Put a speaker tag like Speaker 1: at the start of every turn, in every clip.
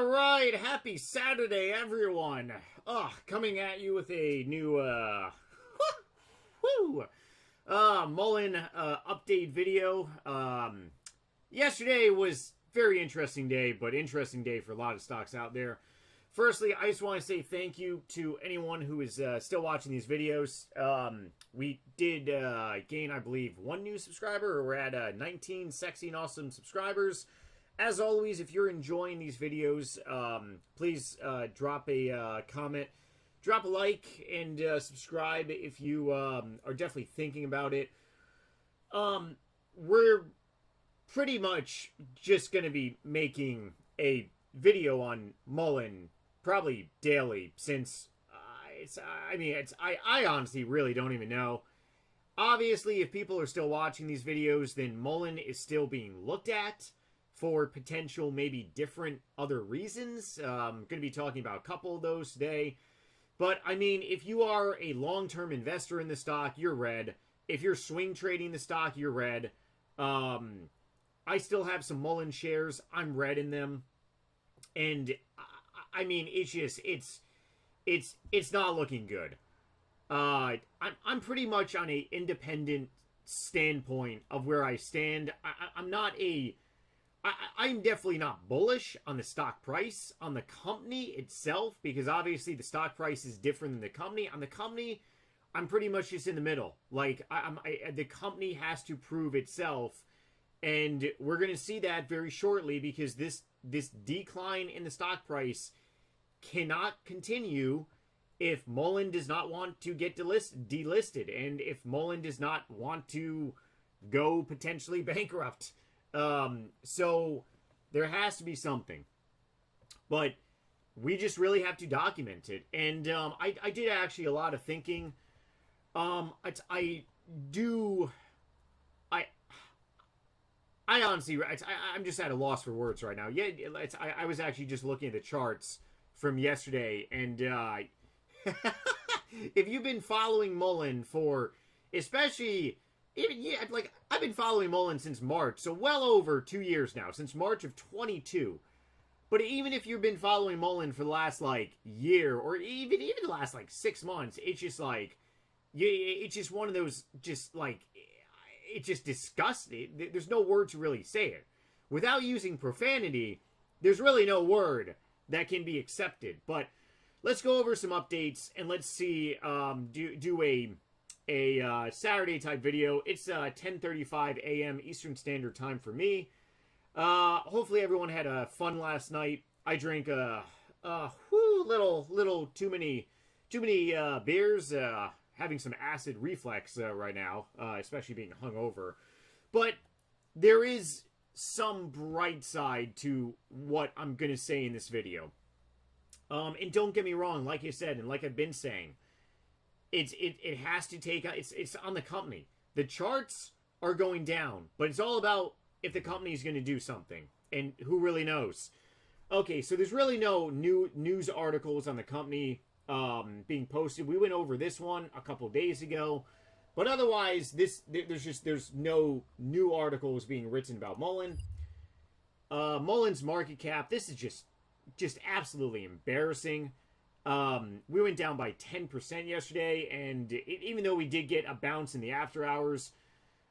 Speaker 1: All right, happy Saturday, everyone. Coming at you with a new Mullen update video. Yesterday was very interesting day, but interesting day for a lot of stocks out there. Firstly, I just want to say thank you to anyone who is still watching these videos. We did gain, I believe, one new subscriber. We're at 19 sexy and awesome subscribers. As always, if you're enjoying these videos, please drop a comment, drop a like, and subscribe if you are definitely thinking about it. We're pretty much just going to be making a video on Mullen probably daily since I honestly really don't even know. Obviously, if people are still watching these videos, then Mullen is still being looked at for potential, maybe different other reasons. I'm going to be talking about a couple of those today. But, I mean, if you are a long-term investor in the stock, you're red. If you're swing trading the stock, you're red. I still have some Mullen shares. I'm red in them. And, I mean, it's not looking good. I'm pretty much on a independent standpoint of where I stand. I'm definitely not bullish on the stock price, on the company itself, because obviously the stock price is different than the company. On the company, I'm pretty much just in the middle. Like, the company has to prove itself, and we're going to see that very shortly because this decline in the stock price cannot continue if Mullen does not want to get delisted, and if Mullen does not want to go potentially bankrupt. So there has to be something, but we just really have to document it. And, I did actually a lot of thinking. I honestly, I'm just at a loss for words right now. Yeah. I was actually just looking at the charts from yesterday, and, if you've been following Mullen for, especially, I've been following Mullen since March, so well over 2 years now, since March of 22. But even if you've been following Mullen for the last, year, or even the last, 6 months, it's just, it's just one of those, it's just disgusting. There's no word to really say it. Without using profanity, there's really no word that can be accepted. But let's go over some updates, and let's see, do a Saturday type video. It's 10:35 a.m. Eastern Standard Time for me. Hopefully everyone had a fun last night. I drank little too many beers. Having some acid reflux right now, especially being hungover. But there is some bright side to what I'm gonna say in this video. And don't get me wrong, like I said, and like I've been saying, it has to take, it's on the company. The charts are going down, but it's all about if the company's going to do something, and who really knows. Okay, so there's really no new news articles on the company being posted. We went over this one a couple days ago, but otherwise there's no new articles being written about Mullen. Mullen's market cap, this is just absolutely embarrassing. We went down by 10% yesterday, and even though we did get a bounce in the after hours,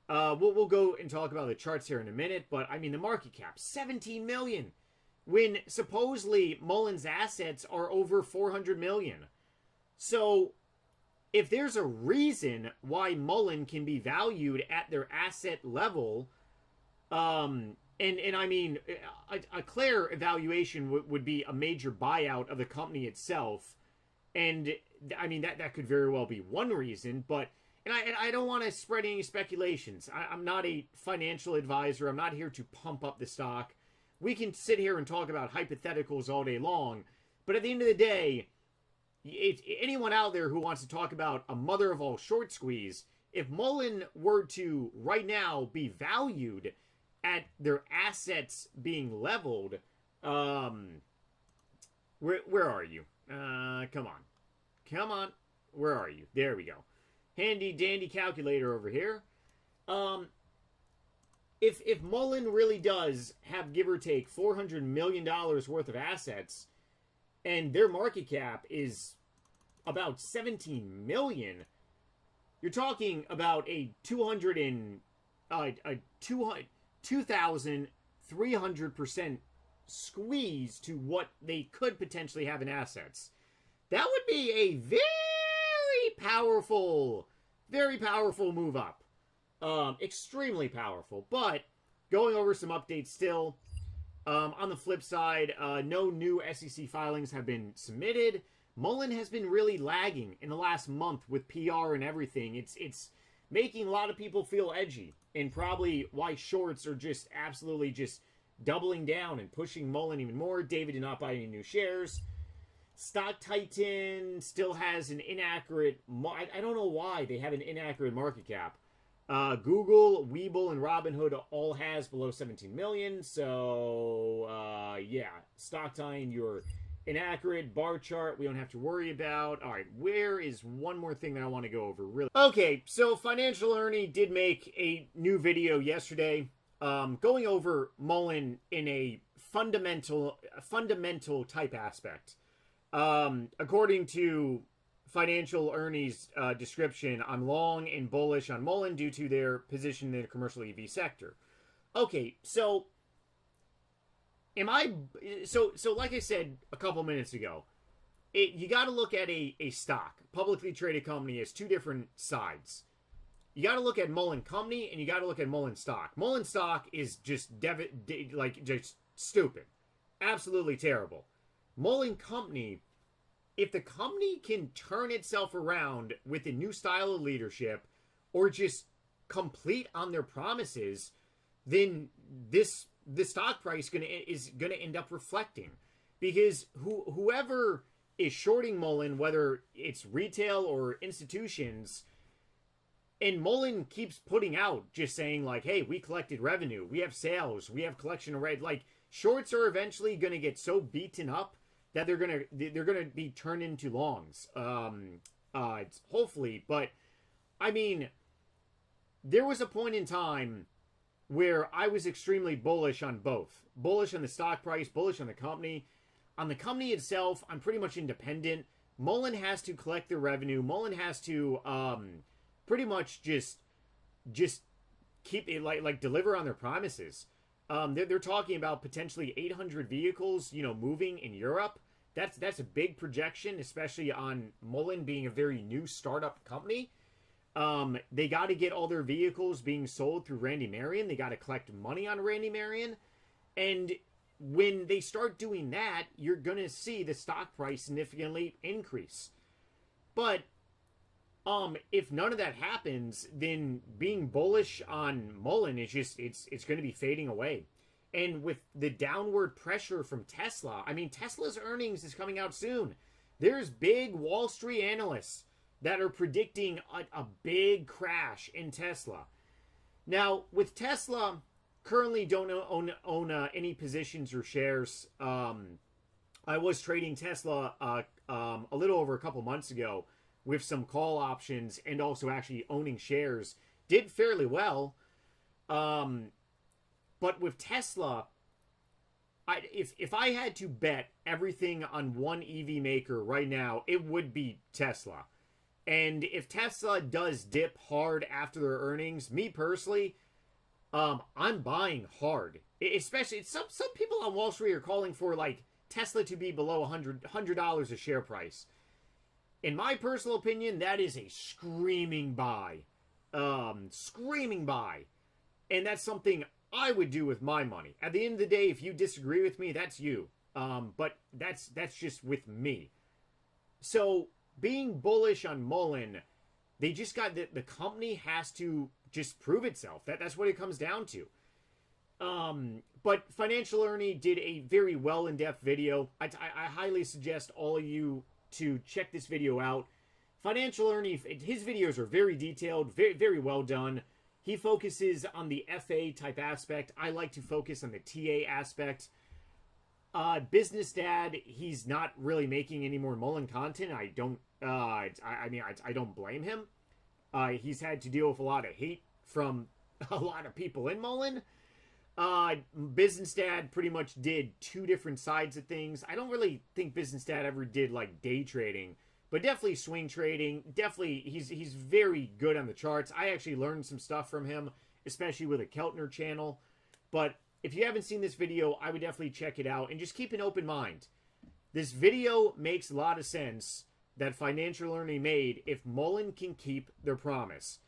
Speaker 1: we'll go and talk about the charts here in a minute, but I mean, the market cap, 17 million, when supposedly Mullen's assets are over 400 million. So if there's a reason why Mullen can be valued at their asset level, and I mean, a clear evaluation would be a major buyout of the company itself. And, I mean, that could very well be one reason. But, and I don't want to spread any speculations. I'm not a financial advisor. I'm not here to pump up the stock. We can sit here and talk about hypotheticals all day long. But at the end of the day, anyone out there who wants to talk about a mother of all short squeeze, if Mullen were to, right now, be valued at their assets being leveled, where are you? Come on, where are you? There we go. Handy dandy calculator over here. if Mullen really does have, give or take, $400 million worth of assets, and their market cap is about 17 million, you're talking about a 2,300% squeeze to what they could potentially have in assets. That would be a very powerful move up. Extremely powerful. But going over some updates still. On the flip side, no new SEC filings have been submitted. Mullen has been really lagging in the last month with PR and everything. It's making a lot of people feel edgy, and probably why shorts are just absolutely just doubling down and pushing Mullen even more. David did not buy any new shares. Stock Titan still has an inaccurate... I don't know why they have an inaccurate market cap. Google, Webull, and Robinhood all has below 17 million. So, yeah. Stock Titan, you're inaccurate. Bar chart, we don't have to worry about. All right, where is one more thing that I want to go over? Really? Okay, so Financial Ernie did make a new video yesterday going over Mullen in a fundamental type aspect. According to Financial Ernie's description, I'm long and bullish on Mullen due to their position in the commercial EV sector. Okay, so like I said a couple minutes ago, you got to look at a stock, publicly traded company, as two different sides. You got to look at Mullen Company and you got to look at Mullen stock. Mullen stock is just just stupid, absolutely terrible. Mullen Company, if the company can turn itself around with a new style of leadership or just complete on their promises, then the stock price is gonna end up reflecting, because whoever is shorting Mullen, whether it's retail or institutions, and Mullen keeps putting out just saying like, hey, we collected revenue, we have sales, we have collection of red, like shorts are eventually gonna get so beaten up that they're gonna be turned into longs, hopefully. But I mean, there was a point in time where I was extremely bullish on both, bullish on the stock price, bullish on the company. On the company itself, I'm pretty much independent. Mullen has to collect their revenue. Mullen has to pretty much just keep it like deliver on their promises. They're talking about potentially 800 vehicles, moving in Europe. That's a big projection, especially on Mullen being a very new startup company. They got to get all their vehicles being sold through Randy Marion. They got to collect money on Randy Marion. And when they start doing that, you're going to see the stock price significantly increase. But if none of that happens, then being bullish on Mullen is just, it's going to be fading away. And with the downward pressure from Tesla, I mean, Tesla's earnings is coming out soon. There's big Wall Street analysts that are predicting a big crash in Tesla. Now, with Tesla, currently don't own any positions or shares. I was trading Tesla a little over a couple months ago with some call options and also actually owning shares. Did fairly well. But with Tesla, if I had to bet everything on one EV maker right now, it would be Tesla. And if Tesla does dip hard after their earnings, me personally, I'm buying hard. Especially some people on Wall Street are calling for like Tesla to be below $100 a share price. In my personal opinion, that is a screaming buy. Screaming buy. And that's something I would do with my money. At the end of the day, if you disagree with me, that's you. But that's just with me. So being bullish on Mullen, they just got the company has to just prove itself. That's what it comes down to. But Financial Ernie did a very well in-depth video. I highly suggest all of you to check this video out. Financial Ernie, his videos are very detailed, very, very well done. He focuses on the FA type aspect. I like to focus on the TA aspect. Business Dad, he's not really making any more Mullen content. I don't blame him. He's had to deal with a lot of hate from a lot of people in Mullen. Business Dad pretty much did two different sides of things. I don't really think Business Dad ever did like day trading, but definitely swing trading. Definitely, he's very good on the charts. I actually learned some stuff from him, especially with a Keltner channel. But if you haven't seen this video, I would definitely check it out and just keep an open mind. This video makes a lot of sense that Financial Learning made if Mullen can keep their promise.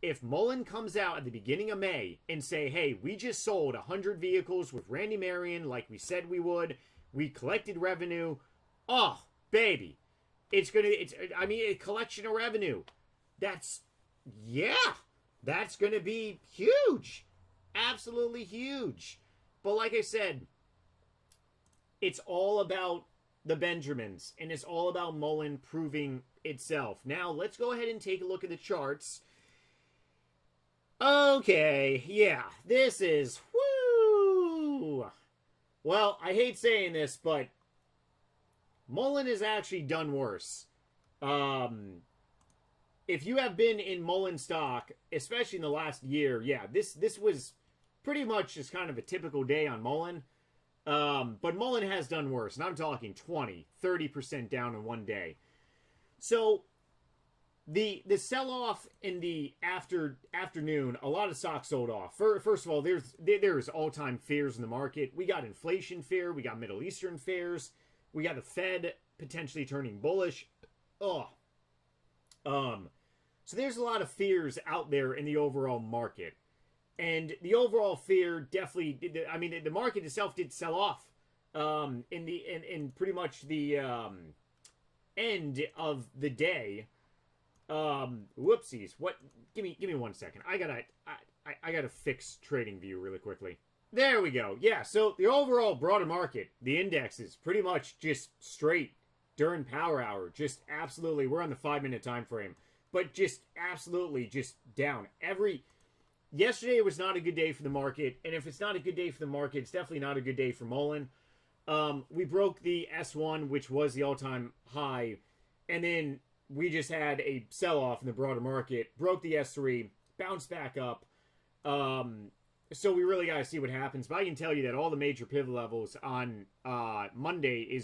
Speaker 1: If Mullen comes out at the beginning of May and say, hey, we just sold 100 vehicles with Randy Marion like we said we would, we collected revenue, oh, baby, it's a collection of revenue. That's going to be huge. Absolutely huge. But like I said, it's all about the Benjamins, and it's all about Mullen proving itself. Now, let's go ahead and take a look at the charts. Okay, yeah, this is, woo! Well, I hate saying this, but Mullen has actually done worse. If you have been in Mullen stock, especially in the last year, yeah, this was pretty much just kind of a typical day on Mullen. But Mullen has done worse, and I'm talking 20, 30% down in one day. So the sell-off in the afternoon, a lot of stocks sold off. First of all, there's all-time fears in the market. We got inflation fear, we got Middle Eastern fears, we got the Fed potentially turning bullish. So there's a lot of fears out there in the overall market. And the overall fear definitely, I mean, the market itself did sell off in pretty much the end of the day. Whoopsies. What? Give me 1 second. I gotta fix TradingView really quickly. There we go. Yeah, so the overall broader market, the index is pretty much just straight during power hour. Just absolutely, we're on the 5-minute time frame. But just absolutely just down. Yesterday was not a good day for the market, and if it's not a good day for the market, it's definitely not a good day for Mullen. We broke the S1, which was the all-time high, and then we just had a sell-off in the broader market, broke the S3, bounced back up. So we really got to see what happens. But I can tell you that all the major pivot levels on Monday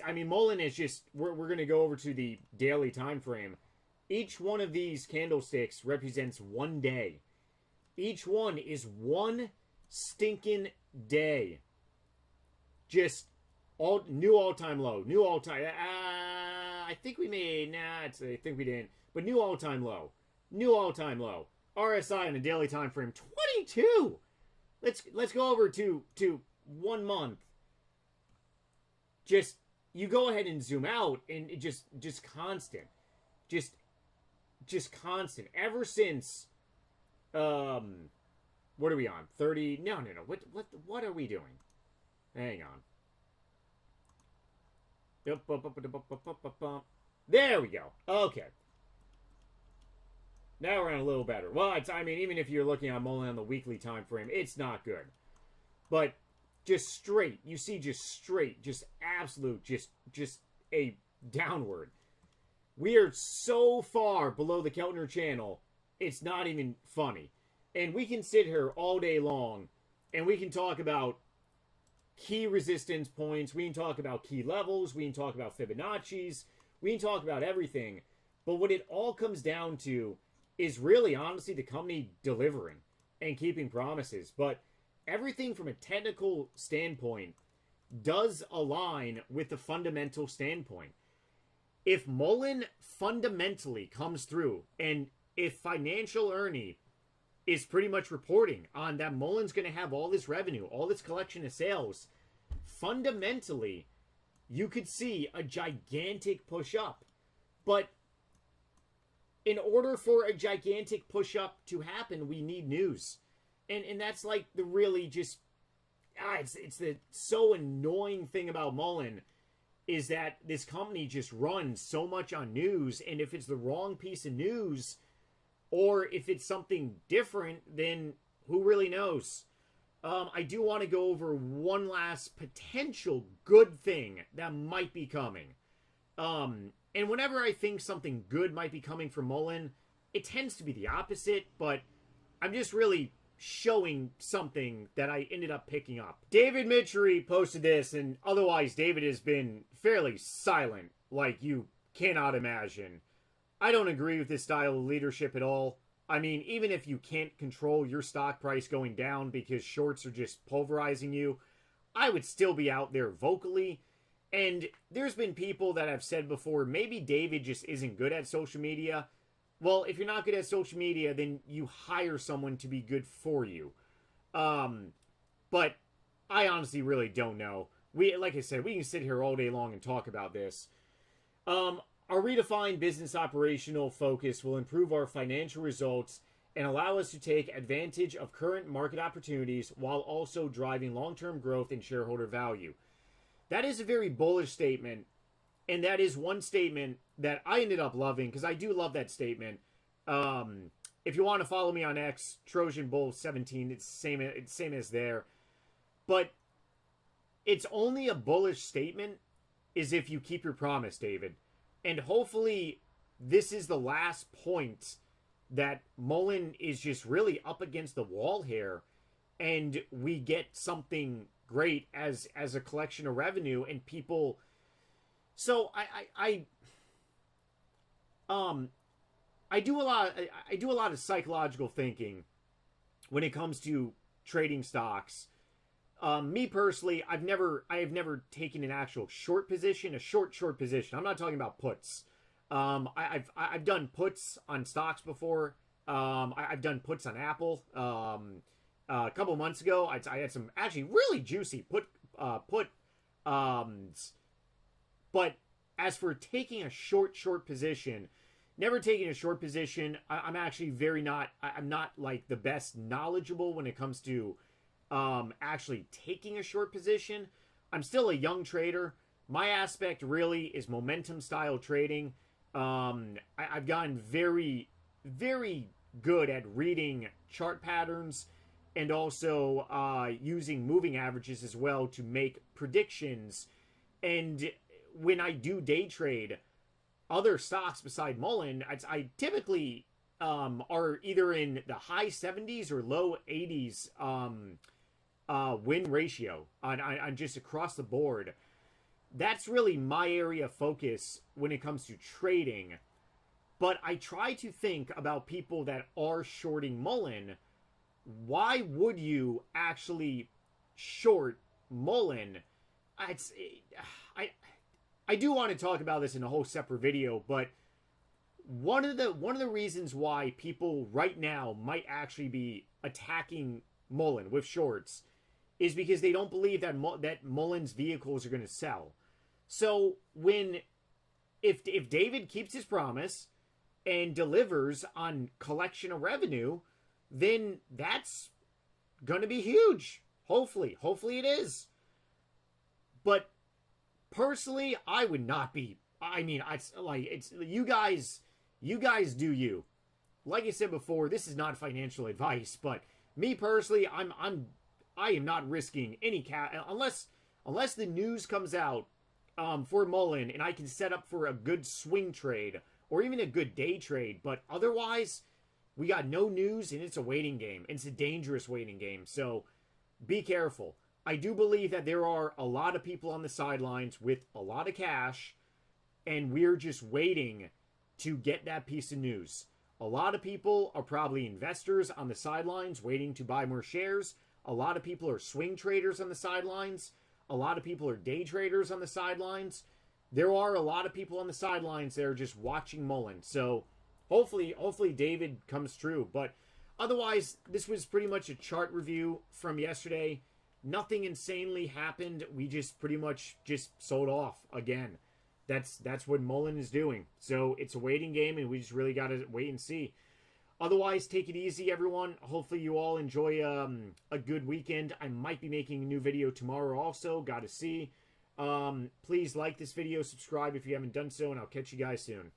Speaker 1: I mean, Mullen is just, we're going to go over to the daily time frame. Each one of these candlesticks represents one day. Each one is one stinking day. Just new all-time low. New all-time... I think we made... I think we didn't. But new all-time low. New all-time low. RSI on a daily time frame. 22! Let's go over to 1 month. Just... You go ahead and zoom out, and it just constant. Just constant. Ever since, what are we on? 30? No. What are we doing? Hang on. There we go. Okay. Now we're on a little better. Well, even if you're looking at Mullen on the weekly time frame, it's not good. But just straight. You see just straight. Just absolute. Just a downward. We are so far below the Keltner channel, it's not even funny. And we can sit here all day long, and we can talk about key resistance points. We can talk about key levels. We can talk about Fibonacci's. We can talk about everything. But what it all comes down to is really, honestly, the company delivering and keeping promises. But everything from a technical standpoint does align with the fundamental standpoint. If Mullen fundamentally comes through, and if Financial Ernie is pretty much reporting on that Mullen's going to have all this revenue, all this collection of sales, fundamentally, you could see a gigantic push up. But in order for a gigantic push up to happen, we need news. And that's like the really just... it's the so annoying thing about Mullen is that this company just runs so much on news, and if it's the wrong piece of news, or if it's something different, then who really knows? I do want to go over one last potential good thing that might be coming. And whenever I think something good might be coming from Mullen, it tends to be the opposite, but I'm just really showing something that I ended up picking up. David Mitchery posted this, and otherwise David has been fairly silent, like you cannot imagine. I don't agree with this style of leadership at all. I mean, even if you can't control your stock price going down because shorts are just pulverizing you, I would still be out there vocally. And there's been people that have said before, maybe David just isn't good at social media. Well, if you're not good at social media, then you hire someone to be good for you. But I honestly really don't know. Like I said, we can sit here all day long and talk about this. Our redefined business operational focus will improve our financial results and allow us to take advantage of current market opportunities while also driving long-term growth and shareholder value. That is a very bullish statement, and that is one statement that I ended up loving because I do love that statement. If you want to follow me on X, Trojan Bull 17, it's same as there. But it's only a bullish statement is if you keep your promise, David. And hopefully this is the last point that Mullen is just really up against the wall here, and we get something great as a collection of revenue and people. So I do a lot of psychological thinking when it comes to trading stocks. Me personally, I have never taken an actual short position, a short position. I'm not talking about puts. I've done puts on stocks before. I've done puts on Apple. A couple months ago, I had some actually really juicy put. But as for taking a short position, never taking a short position. I'm actually I'm not like the best knowledgeable when it comes to actually taking a short position. I'm still a young trader. My aspect really is momentum style trading. I've gotten very, very good at reading chart patterns and also using moving averages as well to make predictions. And when I do day trade other stocks beside Mullen, I typically are either in the high 70s or low 80s win ratio on just across the board. That's really my area of focus when it comes to trading. But I try to think about people that are shorting Mullen. Why would you actually short Mullen? I do want to talk about this in a whole separate video, but one of the reasons why people right now might actually be attacking Mullen with shorts is because they don't believe that Mullen's vehicles are going to sell. So if David keeps his promise and delivers on collection of revenue, then that's going to be huge. Hopefully it is. But personally, I would not be. I mean, it's you guys do you. Like I said before, this is not financial advice, but me personally, I am not risking any unless the news comes out for Mullen and I can set up for a good swing trade or even a good day trade. But otherwise, we got no news and it's a waiting game. It's a dangerous waiting game. So be careful. I do believe that there are a lot of people on the sidelines with a lot of cash, and we're just waiting to get that piece of news. A lot of people are probably investors on the sidelines waiting to buy more shares. A lot of people are swing traders on the sidelines. A lot of people are day traders on the sidelines. There are a lot of people on the sidelines that are just watching Mullen. So hopefully David comes true. But otherwise, this was pretty much a chart review from yesterday. Nothing insanely happened. We just pretty much just sold off again. That's what Mullen is doing. So it's a waiting game, and we just really got to wait and see. Otherwise, take it easy, everyone. Hopefully you all enjoy a good weekend. I might be making a new video tomorrow also. Got to see. Please like this video, subscribe if you haven't done so, and I'll catch you guys soon.